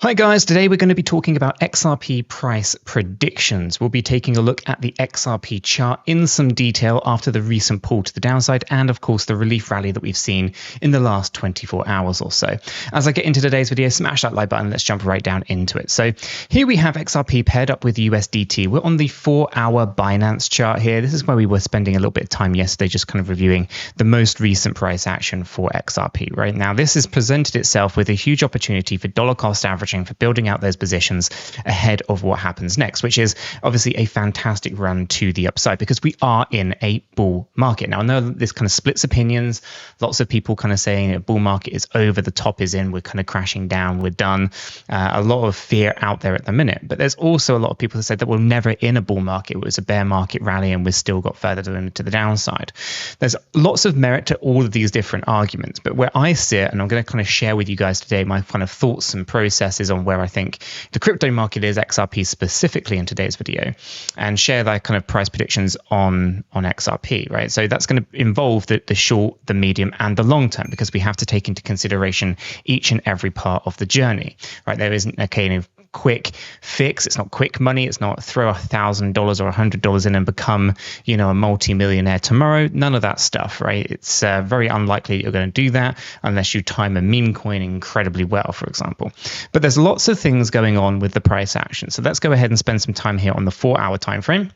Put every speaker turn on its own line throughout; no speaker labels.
Hi guys, today we're going to be talking about XRP price predictions. We'll be taking a look at the XRP chart in some detail after the recent pull to the downside and of course the relief rally that we've seen in the last 24 hours or so. As I get into today's video, smash that like button, let's jump right down into it. So here we have XRP paired up with USDT. We're on the 4-hour Binance chart here. This is where we were spending a little bit of time yesterday just kind of reviewing the most recent price action for XRP. Right now this has presented itself with a huge opportunity for dollar cost averaging, for building out those positions ahead of what happens next, which is obviously a fantastic run to the upside because we are in a bull market. Now, I know this kind of splits opinions. Lots of people kind of saying a bull market is over, the top is in, we're kind of crashing down, we're done. A lot of fear out there at the minute. But there's also a lot of people that said that we're never in a bull market. It was a bear market rally and we've still got further to the downside. There's lots of merit to all of these different arguments. But where I sit, and I'm going to kind of share with you guys today my kind of thoughts and processes on where I think the crypto market is, XRP specifically in today's video, and share that kind of price predictions on XRP, right? So that's going to involve the short, the medium, and the long term, because we have to take into consideration each and every part of the journey, right? There isn't a kind of quick fix. It's not quick money. It's not throw $1,000 or $100 in and become, a multi-millionaire tomorrow. None of that stuff, right? It's very unlikely you're going to do that unless you time a meme coin incredibly well, for example. But there's lots of things going on with the price action. So let's go ahead and spend some time here on the 4-hour time frame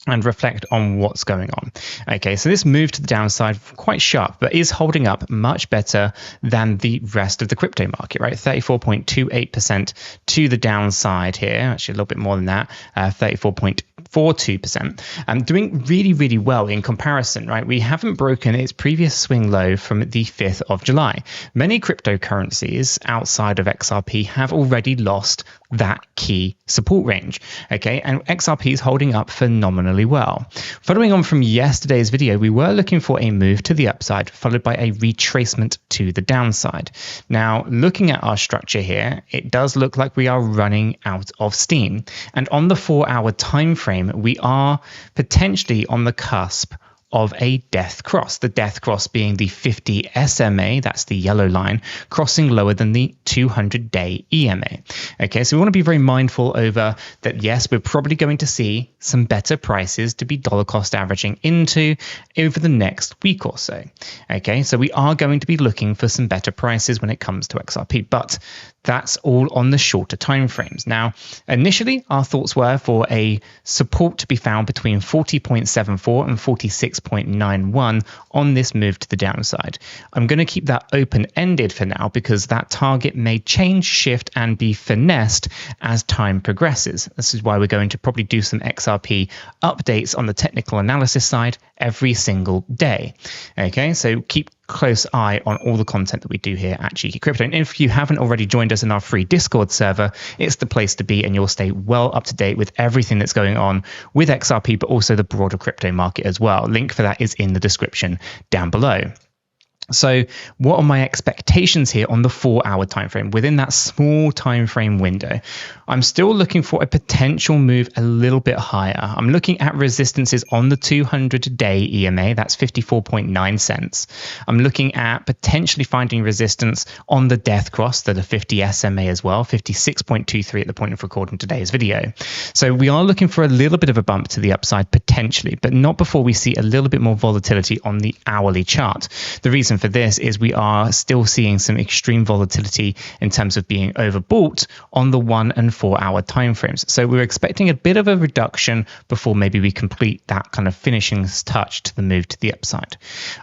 and reflect on what's going on. Okay, so this move to the downside quite sharp, but is holding up much better than the rest of the crypto market, right? 34.28% to the downside here, actually a little bit more than that, 34.42%. Doing really, really well in comparison, right? We haven't broken its previous swing low from the 5th of July. Many cryptocurrencies outside of XRP have already lost that key support range, okay? And XRP is holding up phenomenally well. Following on from yesterday's video, we were looking for a move to the upside, followed by a retracement to the downside. Now, looking at our structure here, it does look like we are running out of steam. And on the 4-hour time frame, we are potentially on the cusp of a death cross, the death cross being the 50 SMA, that's the yellow line, crossing lower than the 200-day EMA. Okay, so we want to be very mindful over that. Yes, we're probably going to see some better prices to be dollar cost averaging into over the next week or so. Okay, so we are going to be looking for some better prices when it comes to XRP, but that's all on the shorter time frames. Now, initially, our thoughts were for a support to be found between 40.74 and 46.91 on this move to the downside. I'm going to keep that open-ended for now because that target may change, shift, and be finessed as time progresses. This is why we're going to probably do some XRP updates on the technical analysis side every single day. Okay, so keep close eye on all the content that we do here at Cheeky Crypto. And if you haven't already joined us in our free Discord server, it's the place to be, and you'll stay well up to date with everything that's going on with XRP, but also the broader crypto market as well. Link for that is in the description down below. So what are my expectations here on the 4-hour time frame within that small time frame window? I'm still looking for a potential move a little bit higher. I'm looking at resistances on the 200-day EMA, that's 54.9 cents. I'm looking at potentially finding resistance on the death cross, the 50 SMA as well, 56.23 at the point of recording today's video. So we are looking for a little bit of a bump to the upside potentially, but not before we see a little bit more volatility on the hourly chart. The reason for this is we are still seeing some extreme volatility in terms of being overbought on the 1 and 4-hour timeframes. So we're expecting a bit of a reduction before maybe we complete that kind of finishing touch to the move to the upside.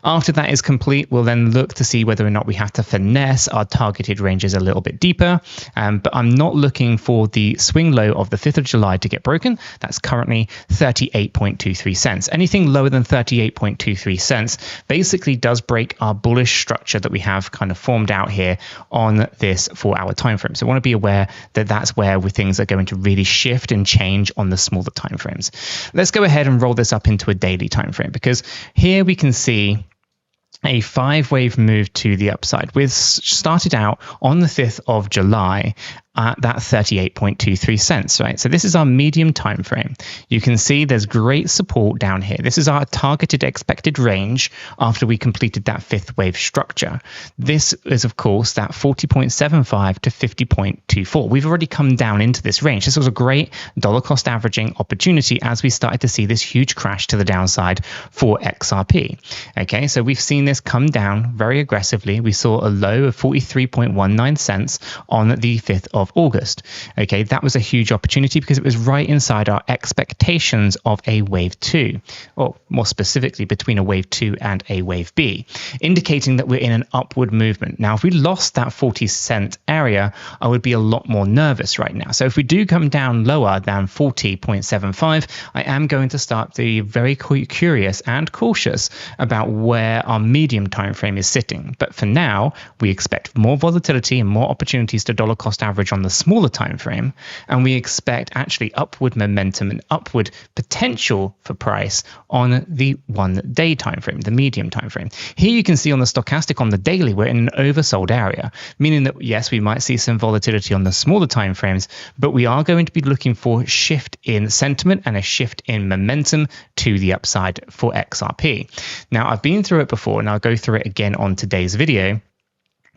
After that is complete, we'll then look to see whether or not we have to finesse our targeted ranges a little bit deeper. But I'm not looking for the swing low of the 5th of July to get broken. That's currently 38.23 cents. Anything lower than 38.23 cents basically does break our bullish structure that we have kind of formed out here on this 4-hour time frame. So I want to be aware that that's where things are going to really shift and change on the smaller time frames. Let's go ahead and roll this up into a daily time frame, because here we can see a 5-wave move to the upside. We started out on the 5th of July at that 38.23 cents, right? So this is our medium time frame. You can see there's great support down here. This is our targeted expected range after we completed that fifth wave structure. This is, of course, that 40.75 to 50.24. We've already come down into this range. This was a great dollar cost averaging opportunity as we started to see this huge crash to the downside for XRP. Okay, so we've seen this come down very aggressively. We saw a low of 43.19 cents on the 5th of August. Okay, that was a huge opportunity because it was right inside our expectations of a wave 2, or more specifically between a wave 2 and a wave B, indicating that we're in an upward movement. Now, if we lost that 40-cent area, I would be a lot more nervous right now. So if we do come down lower than 40.75, I am going to start to be very curious and cautious about where our medium time frame is sitting. But for now, we expect more volatility and more opportunities to dollar cost average on the smaller time frame, and we expect actually upward momentum and upward potential for price on the 1 day time frame, the medium time frame. Here you can see on the stochastic on the daily, we're in an oversold area, meaning that yes, we might see some volatility on the smaller time frames, but we are going to be looking for a shift in sentiment and a shift in momentum to the upside for XRP. Now, I've been through it before and I'll go through it again on today's video.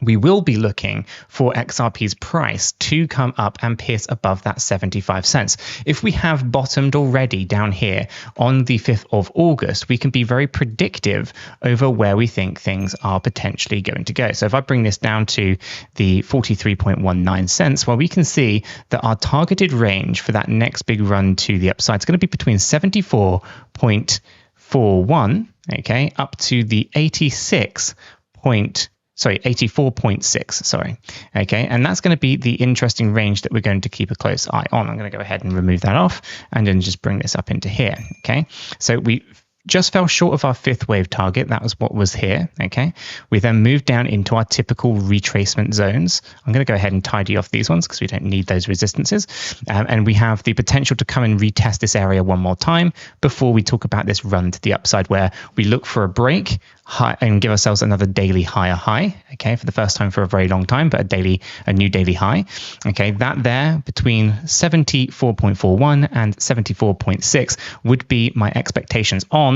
We will be looking for XRP's price to come up and pierce above that 75 cents. If we have bottomed already down here on the 5th of August, we can be very predictive over where we think things are potentially going to go. So if I bring this down to the 43.19 cents, well, we can see that our targeted range for that next big run to the upside is going to be between 74.41, okay, up to the 84.6, sorry. Okay, and that's going to be the interesting range that we're going to keep a close eye on. I'm going to go ahead and remove that off and then just bring this up into here. Okay, so we just fell short of our fifth wave target. That was what was here. Okay, we then moved down into our typical retracement zones. I'm going to go ahead and tidy off these ones because we don't need those resistances. And we have the potential to come and retest this area one more time before we talk about this run to the upside, where we look for a break high and give ourselves another daily higher high. Okay, for the first time for a very long time, but a new daily high. Okay, that there between 74.41 and 74.6 would be my expectations on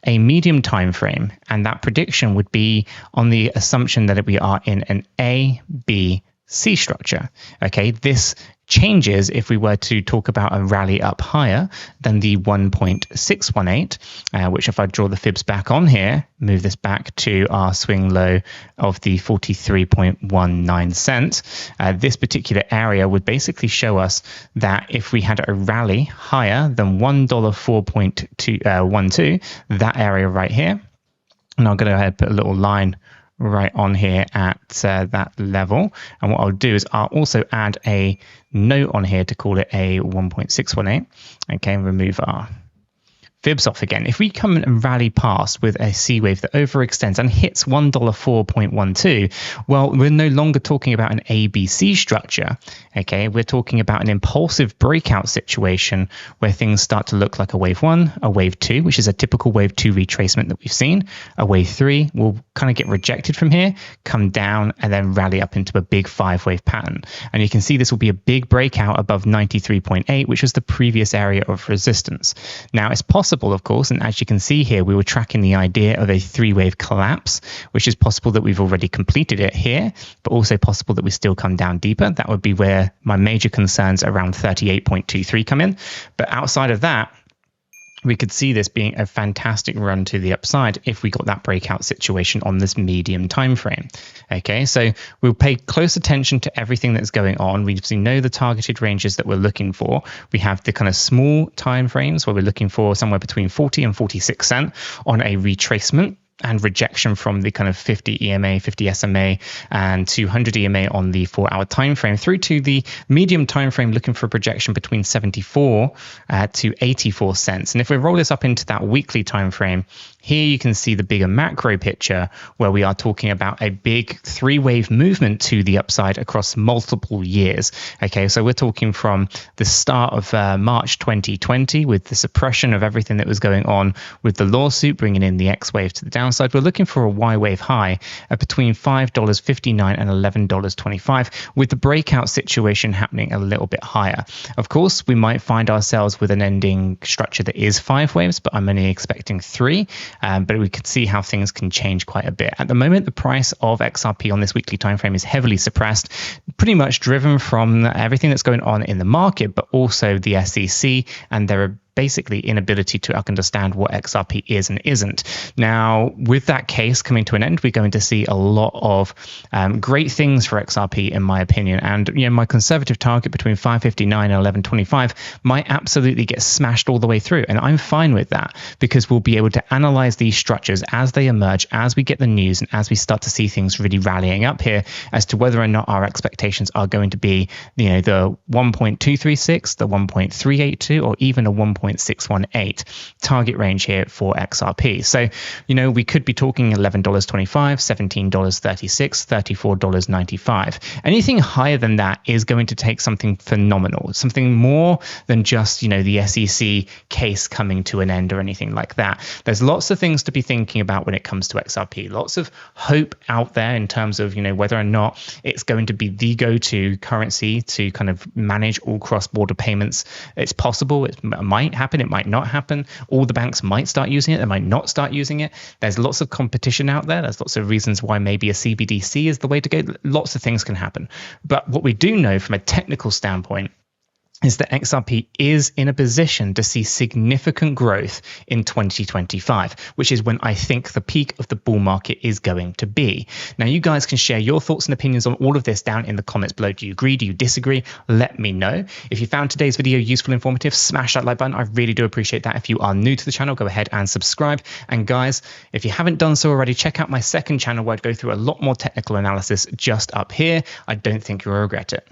a medium time frame, and that prediction would be on the assumption that we are in an A, B, C structure. Okay, this changes if we were to talk about a rally up higher than the 1.618, which if I draw the fibs back on here, move this back to our swing low of the 43.19 cents, this particular area would basically show us that if we had a rally higher than $1.4.12, that area right here, and I'll go ahead and put a little line right on here at that level. And what I'll do is I'll also add a note on here to call it a 1.618. Okay, and remove our fibs off again. If we come and rally past with a C wave that overextends and hits $1.4.12, well, we're no longer talking about an ABC structure. Okay, we're talking about an impulsive breakout situation where things start to look like a wave 1, a wave 2, which is a typical wave 2 retracement that we've seen. A wave 3 will kind of get rejected from here, come down, and then rally up into a big 5-wave pattern. And you can see this will be a big breakout above 93.8, which was the previous area of resistance. Now, it's possible, of course, and as you can see here, we were tracking the idea of a 3-wave collapse, which is possible that we've already completed it here, but also possible that we still come down deeper. That would be where my major concerns around 38.23 come in. But outside of that, we could see this being a fantastic run to the upside if we got that breakout situation on this medium time frame. Okay, so we'll pay close attention to everything that's going on. We know the targeted ranges that we're looking for. We have the kind of small time frames where we're looking for somewhere between 40 and 46 cents on a retracement and rejection from the kind of 50 EMA, 50 SMA, and 200 EMA on the 4-hour time frame, through to the medium time frame looking for a projection between 74 to 84 cents. And if we roll this up into that weekly time frame Here you can see the bigger macro picture where we are talking about a big three-wave movement to the upside across multiple years. Okay, so we're talking from the start of March 2020 with the suppression of everything that was going on with the lawsuit, bringing in the X wave to the downside. We're looking for a Y wave high at between $5.59 and $11.25, with the breakout situation happening a little bit higher. Of course, we might find ourselves with an ending structure that is 5 waves, but I'm only expecting 3. But we could see how things can change quite a bit. At the moment, the price of XRP on this weekly time frame is heavily suppressed, pretty much driven from everything that's going on in the market, but also the SEC and their basically inability to understand what XRP is and isn't. Now, with that case coming to an end, we're going to see a lot of great things for XRP, in my opinion. And my conservative target between 559 and 1125 might absolutely get smashed all the way through. And I'm fine with that because we'll be able to analyze these structures as they emerge, as we get the news, and as we start to see things really rallying up here as to whether or not our expectations are going to be, the 1.236, the 1.382, or even a 1.618 target range here for XRP. So, we could be talking $11.25, $17.36, $34.95. Anything higher than that is going to take something phenomenal, something more than just, the SEC case coming to an end or anything like that. There's lots of things to be thinking about when it comes to XRP. Lots of hope out there in terms of, whether or not it's going to be the go-to currency to kind of manage all cross-border payments. It's possible. It might happen. It might not happen. All the banks might start using it. They might not start using it. There's lots of competition out there. There's lots of reasons why maybe a CBDC is the way to go. Lots of things can happen. But what we do know from a technical standpoint is that XRP is in a position to see significant growth in 2025, which is when I think the peak of the bull market is going to be. Now, you guys can share your thoughts and opinions on all of this down in the comments below. Do you agree? Do you disagree? Let me know. If you found today's video useful, informative, smash that like button. I really do appreciate that. If you are new to the channel, go ahead and subscribe. And guys, if you haven't done so already, check out my second channel where I go through a lot more technical analysis just up here. I don't think you'll regret it.